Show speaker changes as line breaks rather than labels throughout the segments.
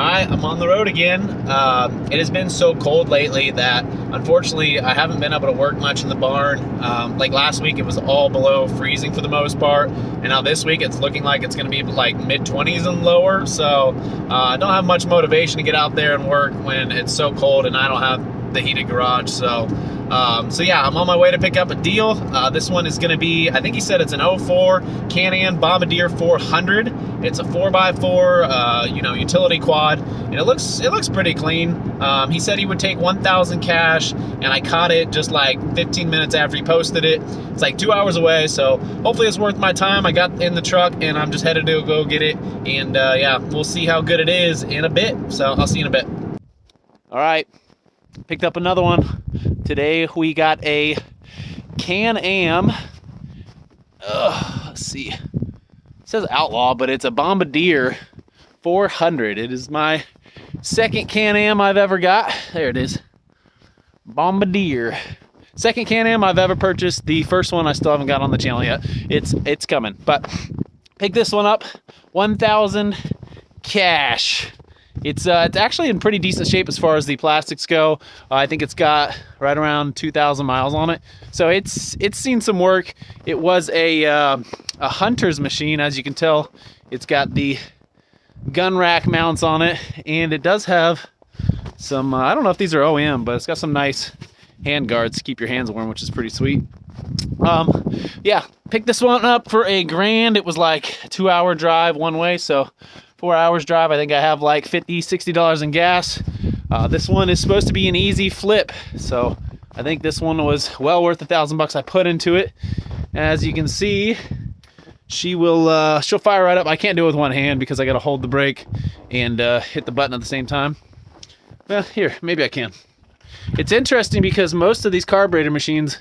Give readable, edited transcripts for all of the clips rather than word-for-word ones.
Alright, I'm on the road again. It has been so cold lately that unfortunately I haven't been able to work much in the barn. Like last week it was all below freezing for the most part, and now this week it's looking like it's going to be like mid-20s and lower, so I don't have much motivation to get out there and work when it's so cold and I don't have the heated garage. So yeah, I'm on my way to pick up a deal. This one is going to be, I think he said it's an 04 Can-Am Bombardier 400. It's a 4x4, utility quad, and it looks pretty clean. He said he would take 1,000 cash, and I caught it just like 15 minutes after he posted it. It's like 2 hours away, so hopefully it's worth my time. I got in the truck, and I'm just headed to go get it, and yeah, we'll see how good it is in a bit. So I'll see you in a bit. All right, picked up another one. Today we got a Can-Am. Let's see. It says Outlaw, but it's a Bombardier 400. It is my second Can-Am I've ever got. There it is. Bombardier. Second Can-Am I've ever purchased. The first one I still haven't got on the channel yet. It's coming. But pick this one up. 1,000 cash. It's actually in pretty decent shape as far as the plastics go. I think it's got right around 2,000 miles on it. So it's seen some work. It was a hunter's machine, as you can tell. It's got the gun rack mounts on it, and it does have some, I don't know if these are OEM, but it's got some nice hand guards to keep your hands warm, which is pretty sweet. Yeah, picked this one up for $1,000. It was like a 2-hour drive one way, so 4 hours drive. I think I have like $50-$60 in gas. This one is supposed to be an easy flip, so I think this one was well worth $1,000 I put into it. As you can see, she'll fire right up. I can't do it with one hand because I got to hold the brake and hit the button at the same time. Well, here, maybe I can. It's interesting because most of these carburetor machines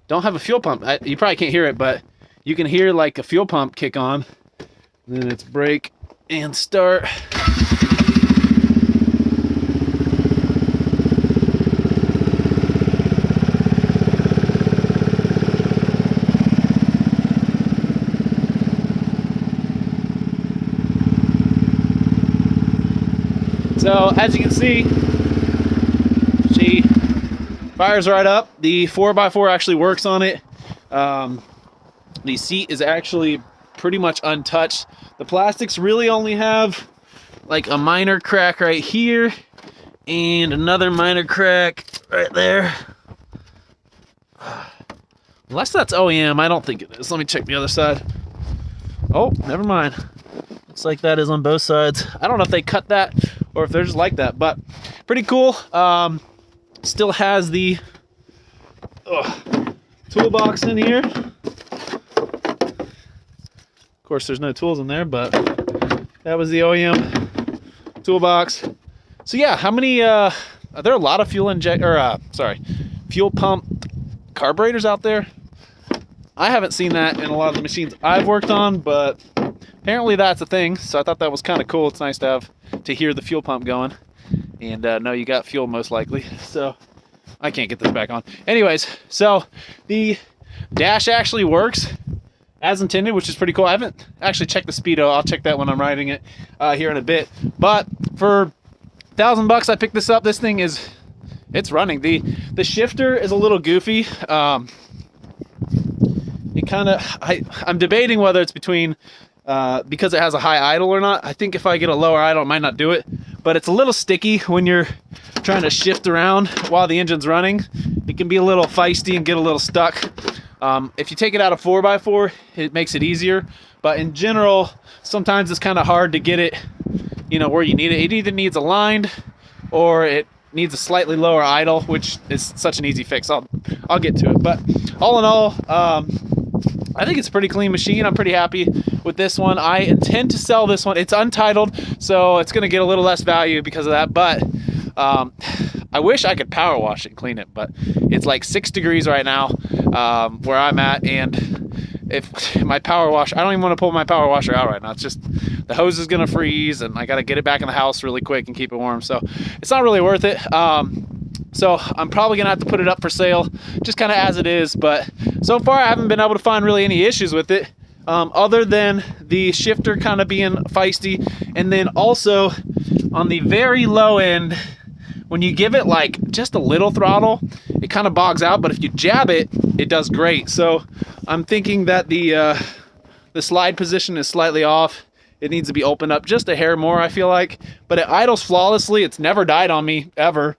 don't have a fuel pump. You probably can't hear it, but you can hear like a fuel pump kick on. Then it's brake and start. So as you can see, she fires right up. The 4x4 actually works on it. The seat is actually pretty much untouched. The plastics really only have like a minor crack right here and another minor crack right there. Unless that's OEM, I don't think it is. Let me check the other side. Oh, never mind. Looks like that is on both sides. I don't know if they cut that or if they're just like that, but pretty cool. Still has the toolbox in here. Of course, there's no tools in there, but that was the OEM toolbox. So yeah, how many, are there a lot of fuel pump carburetors out there? I haven't seen that in a lot of the machines I've worked on, but apparently that's a thing. So I thought that was kind of cool. It's nice to hear the fuel pump going and know you got fuel most likely. So I can't get this back on. Anyways, so the dash actually works as intended, which is pretty cool. I haven't actually checked the speedo. I'll check that when I'm riding it here in a bit. But for $1,000 I picked this up. This thing it's running. The shifter is a little goofy. I'm debating whether it's between because it has a high idle or not. I think if I get a lower idle, it might not do it. But it's a little sticky when you're trying to shift around while the engine's running. It can be a little feisty and get a little stuck. If you take it out of 4x4, it makes it easier. But in general, sometimes it's kind of hard to get it, where you need it. It either needs aligned or it needs a slightly lower idle, which is such an easy fix. I'll get to it. But all in all, I think it's a pretty clean machine. I'm pretty happy with this one. I intend to sell this one. It's untitled, so it's going to get a little less value because of that. But I wish I could power wash it and clean it, but it's like 6 degrees right now where I'm at, and if my power wash, I don't even want to pull my power washer out right now. It's just the hose is going to freeze, and I got to get it back in the house really quick and keep it warm. So it's not really worth it. So I'm probably going to have to put it up for sale just kind of as it is. But so far I haven't been able to find really any issues with it. other than the shifter kind of being feisty. And then also on the very low end, when you give it like just a little throttle, it kind of bogs out, but if you jab it, it does great. So I'm thinking that the slide position is slightly off. It needs to be opened up just a hair more, I feel like, but it idles flawlessly. It's never died on me ever.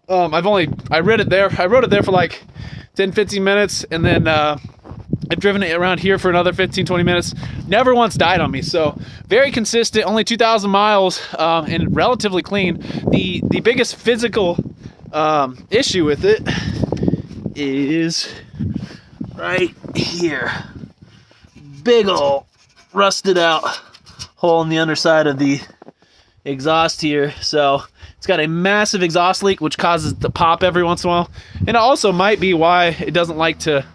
I rode it there for like 10-15 minutes, and then I've driven it around here for another 15-20 minutes. Never once died on me. So very consistent, only 2,000 miles, and relatively clean. The biggest physical issue with it is right here. Big ol' rusted out hole in the underside of the exhaust here. So it's got a massive exhaust leak, which causes it to pop every once in a while. And it also might be why it doesn't like to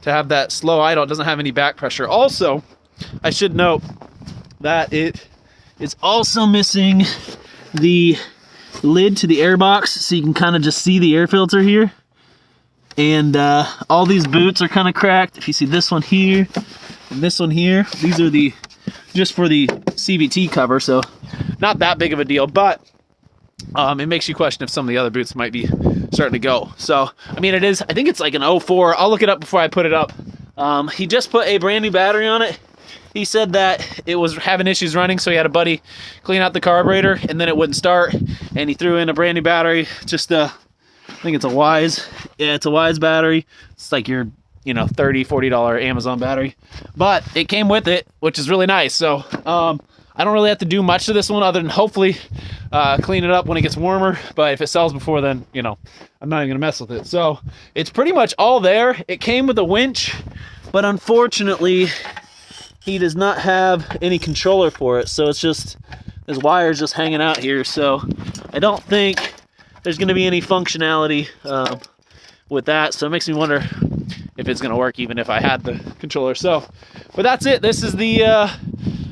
have that slow idle. It doesn't have any back pressure. Also, I should note that it is also missing the lid to the air box, so you can kind of just see the air filter here. And all these boots are kind of cracked. If you see this one here and this one here, these are just for the CVT cover, so not that big of a deal, but it makes you question if some of the other boots might be starting to go. So, I mean, I think it's like an 04. I'll look it up before I put it up. He just put a brand new battery on it. He said that it was having issues running, so he had a buddy clean out the carburetor, and then it wouldn't start, and he threw in a brand new battery. Just I think it's a Wise. Yeah, it's a Wise battery. It's like your, $30-$40 Amazon battery, but it came with it, which is really nice. So I don't really have to do much to this one other than hopefully clean it up when it gets warmer. But if it sells before then, I'm not even gonna mess with it. So it's pretty much all there. It came with a winch, but unfortunately he does not have any controller for it. So it's just, his wire's just hanging out here. So I don't think there's gonna be any functionality with that. So it makes me wonder if it's gonna work even if I had the controller. So, but that's it. This is the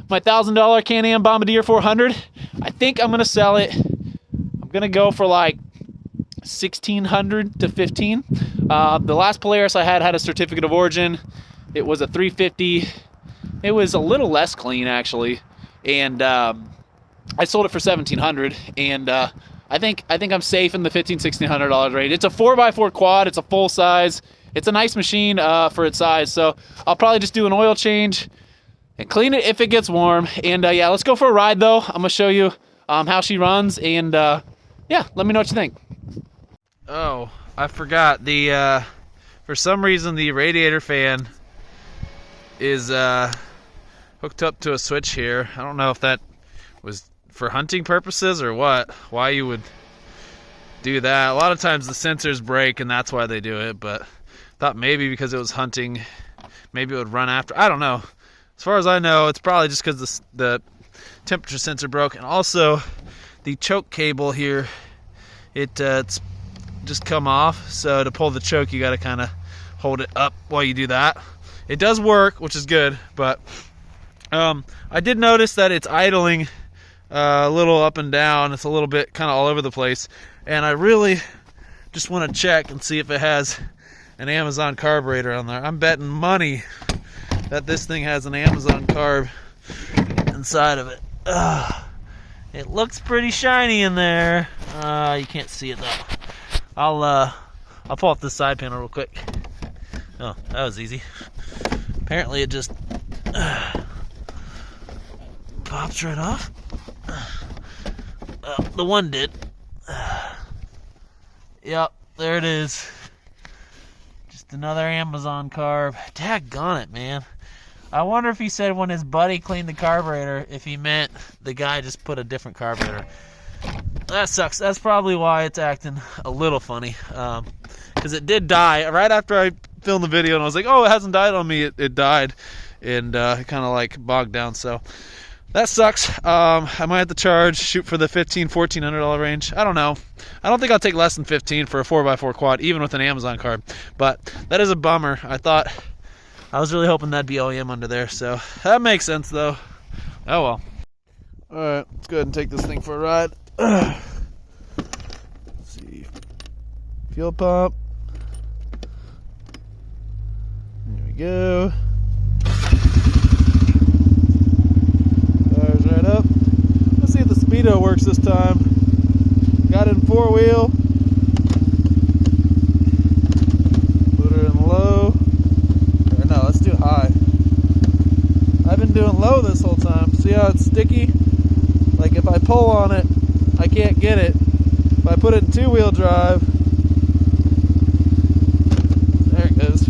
my $1,000 Can-Am Bombardier 400. I think I'm gonna sell it. I'm gonna go for like 1,600 to 15. The last Polaris I had a certificate of origin. It was a 350. It was a little less clean actually, and I sold it for 1,700. And I think I'm safe in the $1,500-$1,600 range. It's a 4x4 quad. It's a full size. It's a nice machine for its size. So I'll probably just do an oil change and clean it if it gets warm. And yeah, let's go for a ride though. I'm gonna show you how she runs, and yeah, let me know what you think. Oh, I forgot the for some reason the radiator fan is hooked up to a switch here. I don't know if that was for hunting purposes or what, why you would do that. A lot of times the sensors break and that's why they do it, but thought maybe because it was hunting, maybe it would run after. I don't know. As far as I know, it's probably just because the temperature sensor broke. And also the choke cable here, it's just come off. So to pull the choke, you got to kind of hold it up while you do that. It does work, which is good, but I did notice that it's idling a little up and down. It's a little bit kind of all over the place, and I really just want to check and see if it has an Amazon carburetor on there. I'm betting money that this thing has an Amazon carb inside of it. It looks pretty shiny in there. You can't see it though. I'll pull off this side panel real quick. Oh, that was easy. Apparently it just pops right off. The one did. Yep, there it is. Just another Amazon carb. Daggone it, man. I wonder if he said when his buddy cleaned the carburetor, if he meant the guy just put a different carburetor. That sucks. That's probably why it's acting a little funny. Because it did die right after I filmed the video, and I was like, oh, it hasn't died on me. It died, and it kind of like bogged down. So that sucks. I might have to shoot for the $1,400 range. I don't know. I don't think I'll take less than 15 for a 4x4 quad, even with an Amazon carb. But that is a bummer. I was really hoping that'd be OEM under there. So that makes sense, though. Oh well. All right, let's go ahead and take this thing for a ride. Let's see. Fuel pump. There we go.
speedo works this time. Got it in 4-wheel. Put her in low. Or no, let's do high. I've been doing low this whole time. See how it's sticky? Like if I pull on it, I can't get it. If I put it in 2-wheel drive, there it goes.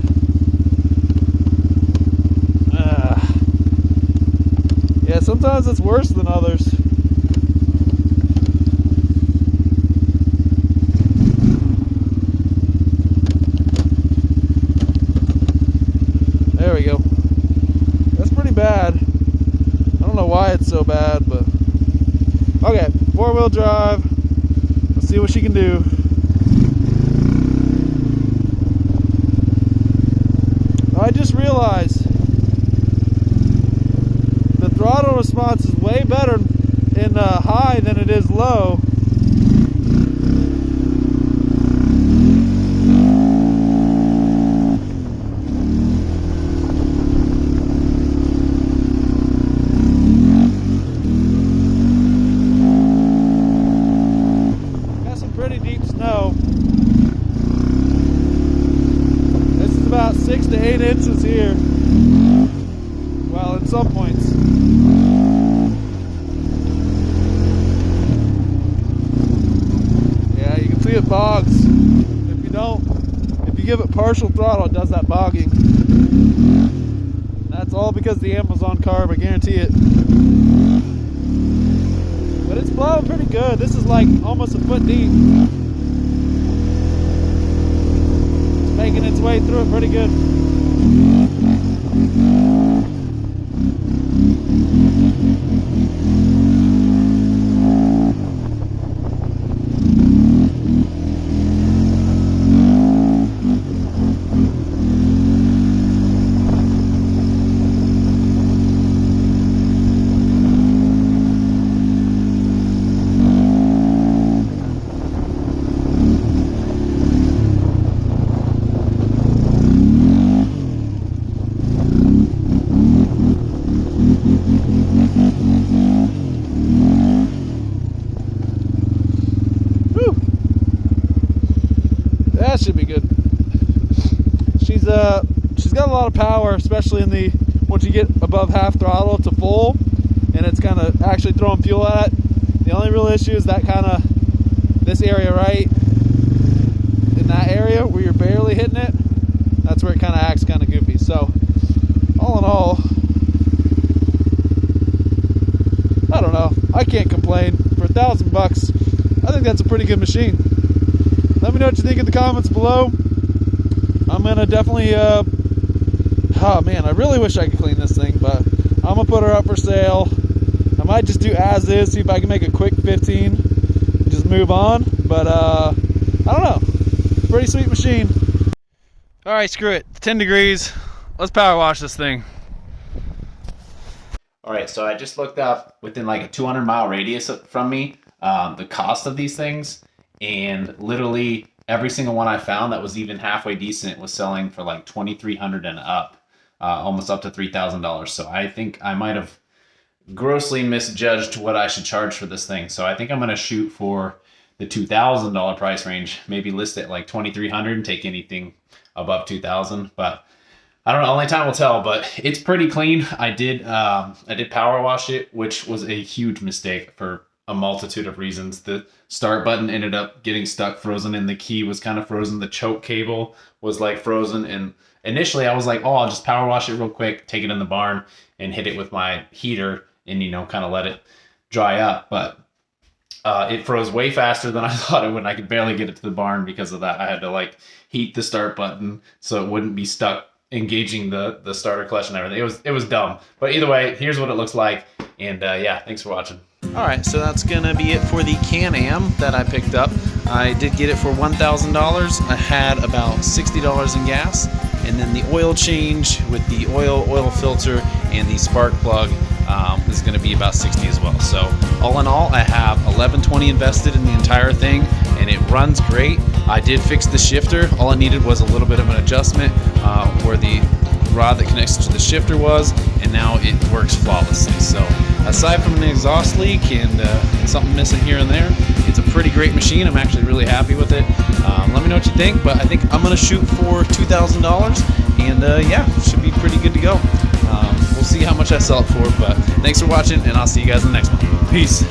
Yeah, sometimes it's worse than others. There we go. That's pretty bad. I don't know why it's so bad, but okay, 4-wheel drive. Let's see what she can do. I just realized the throttle response is way better in high than it is low. Got some pretty deep snow. This is about 6 to 8 inches here. Well, at some points. Yeah, you can see it bogs. If you give it partial throttle, it does that bogging. That's all because the Amazon carb, I guarantee it. But it's plowing pretty good. This is like almost a foot deep. It's making its way through it pretty good. That should be good. She's got a lot of power, especially in the once you get above half throttle to full, and it's kind of actually throwing fuel at it. The only real issue is that kind of this area right in that area where you're barely hitting it. That's where it kind of acts kind of goofy. So all in all, I don't know. I can't complain. For $1,000, I think that's a pretty good machine. Let me know what you think in the comments below. I'm gonna definitely, oh man, I really wish I could clean this thing, but I'm gonna put her up for sale. I might just do as is, see if I can make a quick 15, and just move on. But I don't know. Pretty sweet machine. All right, screw it. 10 degrees. Let's power wash this thing.
All right, so I just looked up within like a 200-mile radius from me the cost of these things, and literally every single one I found that was even halfway decent was selling for like $2,300 and up, almost up to $3,000. So I think I might have grossly misjudged what I should charge for this thing. So I think I'm going to shoot for the $2,000 price range, maybe list it like $2,300 and take anything above $2,000. But I don't know, only time will tell, but it's pretty clean. I did power wash it, which was a huge mistake for a multitude of reasons. The start button ended up getting stuck, frozen, and the key was kind of frozen. The choke cable was like frozen. And initially I was like, oh, I'll just power wash it real quick, take it in the barn and hit it with my heater and, you know, kind of let it dry up. But it froze way faster than I thought it would. I could barely get it to the barn because of that. I had to like heat the start button so it wouldn't be stuck engaging the starter clutch and everything. It was dumb. But either way, here's what it looks like. And yeah, thanks for watching.
All right, so that's gonna be it for the Can-Am that I picked up. I did get it for $1,000. I had about $60 in gas, and then the oil change with the oil filter and the spark plug is gonna be about $60 as well. So all in all, I have $1120 invested in the entire thing, and it runs great. I did fix the shifter. All I needed was a little bit of an adjustment where the rod that connects to the shifter was,
and now it works flawlessly. So aside from an exhaust leak and something missing here and there, it's a pretty great machine. I'm actually really happy with it. Let me know what you think, but I think I'm gonna shoot for $2,000, and yeah, should be pretty good to go. We'll see how much I sell it for, but thanks for watching, and I'll see you guys in the next one. Peace.